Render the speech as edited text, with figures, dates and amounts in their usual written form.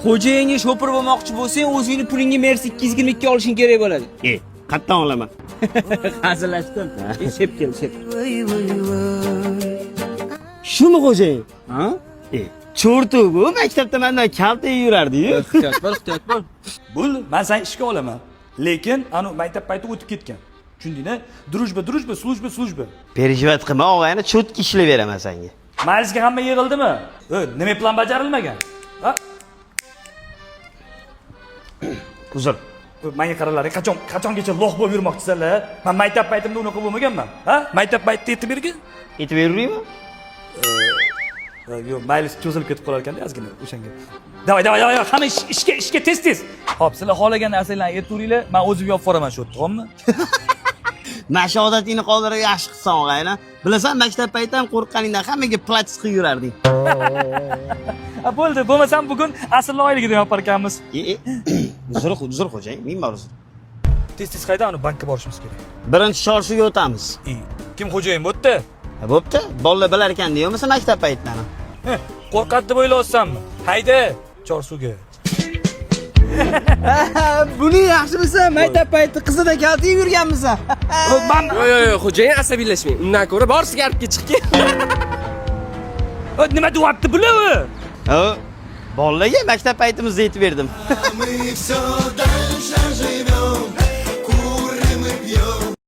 Xo'jayinga shopir bo'lmoqchi bo'lsang, o'zingni pulingga Mercy 222 olishing kerak bo'ladi. Qayerdan olaman? Hazillashdim. Shep kel, shep. Shumi xo'jayin? Ha? Cho'rtugu maktabda mendan kalta yurardi-yu. Ehtiyot bor. Bo'ldi, men seni ishga olaman. Lekin anu maktab payti o'tib ketgan. Tushundingmi? Drujba, slujba. Perejvat qilma, og'ayni cho'tki ishlayb beraman senga. Majlisga hamma yig'ildimi? Nima plan bajarilmagan? Ha? Uzr. Menga qaranglar, qachongacha loh bo'lib yurmoqchisizlar? Men maktab paytimda unaqa bo'lmaganman. Ha? Maktab paytida yetib bergin? Yetib beruriymi? Yo'q, maylis cho'zilib ketib qolar ekanda ozgina o'shanga. Davay, hamma ishga tez. Xo'p, sizlar xohlagan narsalarni aytavringlar, men o'zim yopib boraman shu yerda, xo'pmi? Mana shu odatingni qoldirib yaxshi qilsan og'ayni. Bilasan, maktab paytida ham qo'rqqaningdan hammaga platis qilib yurarding. Bo'ldi, bo'lmasam bugun asl oyligida yopar ekanmiz. Uzr xo'jayin, men bor uzr. Tez qayda uni bankka borishimiz kerak. Birinchi chorsuvga o'tamiz. Kim xo'jayin bo'pti? Bo'pti, bolalar bilar ekan deyapmiz maktab paytidan. Qo'rqadi deb o'ylayapsanmi? Hayda, chorsuvga. Buni yaxshi bilsan, maktab payti qizida kalta yurganmisan. Yo'q, xo'jayin asabiylashmang. Undan ko'ra borsiz gapga chiqing. Nima deyapti bular? Bolalarga maktab paytimizda yetib berdim.